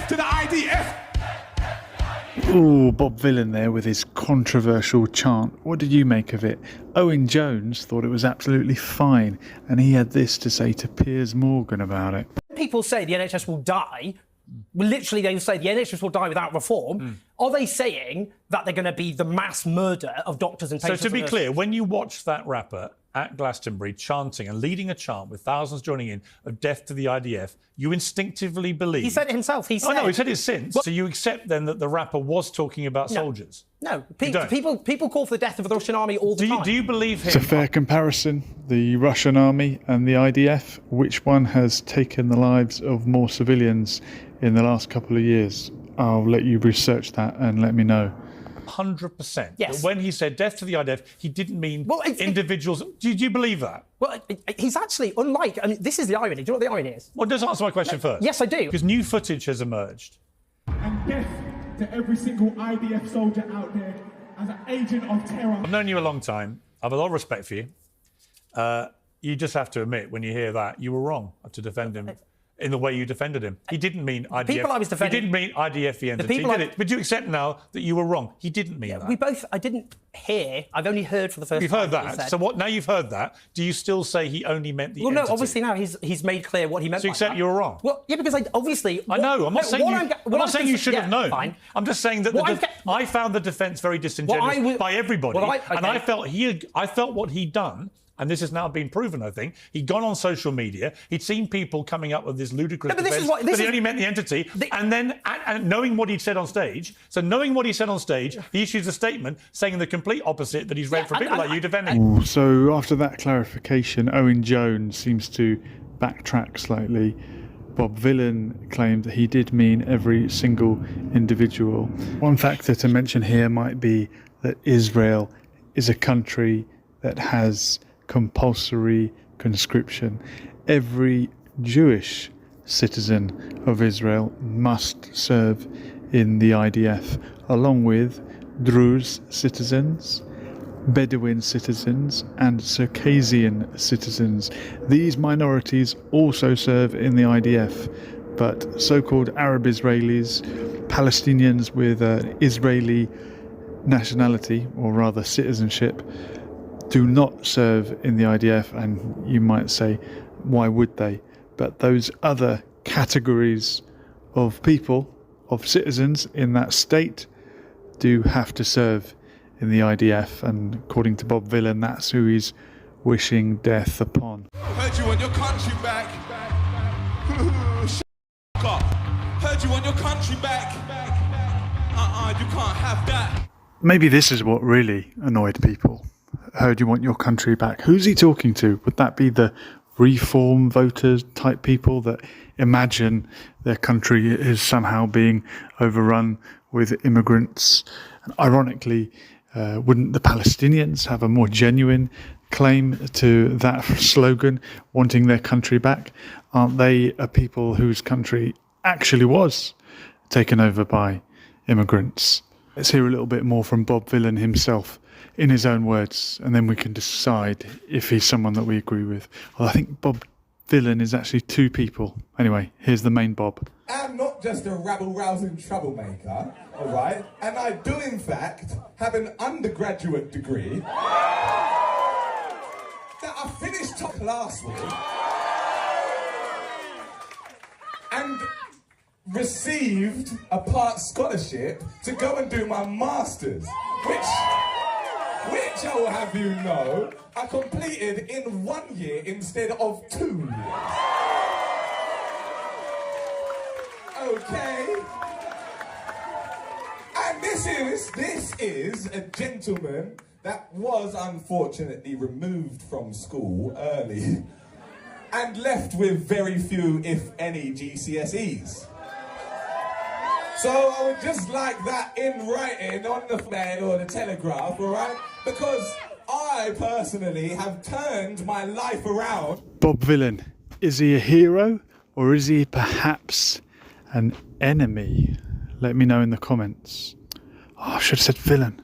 to the IDF. Ooh, Bob Vylan there with his controversial chant. What did you make of it? Owen Jones thought it was absolutely fine, and he had this to say to Piers Morgan about it. People say the NHS will die. Literally, they will say the NHS will die without reform. Are they saying that they're going to be the mass murder of doctors and patients? So to be clear, when you watch that rapper at Glastonbury chanting and leading a chant with thousands joining in of death to the IDF, you instinctively believe... He said it himself. He said... Oh, no, he said it since. So you accept then that the rapper was talking about soldiers? No. People call for the death of the Russian army all the time. Do you believe him? It's a fair comparison. The Russian army and the IDF. Which one has taken the lives of more civilians in the last couple of years? I'll let you research that and let me know. 100%. Yes. That when he said death to the IDF, he didn't mean individuals. Do you believe that? Well, he's actually, unlike... I mean, this is the irony. Do you know what the irony is? Well, just answer my question first. Yes, I do. Because new footage has emerged. And death to every single IDF soldier out there as an agent of terror. I've known you a long time. I have a lot of respect for you. You just have to admit, when you hear that, you were wrong to defend him in the way you defended him. He didn't mean IDF. People I was defending... He didn't mean IDF the entity, did it? But you accept now that you were wrong. He didn't mean that. I didn't hear. I've only heard for the first time. You've heard that. So what? Now you've heard that. Do you still say he only meant the entity? Well, no, obviously now he's made clear what he meant. So you accept you were wrong? Well, yeah, because obviously... I know. I'm not saying you should have known. Fine. I'm just saying that I found the defence very disingenuous by everybody. And I felt what he'd done, and this has now been proven, I think. He'd gone on social media. He'd seen people coming up with this ludicrous defence, but he only meant the entity. And then, and knowing what he'd said on stage, he issues a statement saying the complete opposite that he's read from people like you defending. So after that clarification, Owen Jones seems to backtrack slightly. Bob Vylan claimed that he did mean every single individual. One factor to mention here might be that Israel is a country that has compulsory conscription. Every Jewish citizen of Israel must serve in the IDF, along with Druze citizens, Bedouin citizens and Circassian citizens. These minorities also serve in the IDF, but so-called Arab Israelis, Palestinians with Israeli nationality, or rather citizenship, do not serve in the IDF, and you might say, why would they? But those other categories of people, of citizens in that state, do have to serve in the IDF, and according to Bob Vylan, that's who he's wishing death upon. Heard you want your country back. Heard you want your country back. You can't have that. Maybe this is what really annoyed people. Heard you want your country back. Who's he talking to? Would that be the reform voters type people that imagine their country is somehow being overrun with immigrants? And ironically, wouldn't the Palestinians have a more genuine claim to that slogan, wanting their country back? Aren't they a people whose country actually was taken over by immigrants? Let's hear a little bit more from Bob Vylan himself, in his own words, and then we can decide if he's someone that we agree with. Well, I think Bob Vylan is actually two people. Anyway, here's the main Bob. I'm not just a rabble-rousing troublemaker, all right? And I do, in fact, have an undergraduate degree that I finished top class with and received a part scholarship to go and do my master's, which I will have you know, I completed in 1 year instead of 2 years. Okay. And this is a gentleman that was unfortunately removed from school early and left with very few, if any, GCSEs. So I would just like that in writing on the flag or the Telegraph, all right? Because I personally have turned my life around. Bob Vylan, is he a hero or is he perhaps an enemy? Let me know in the comments. Oh, I should have said villain.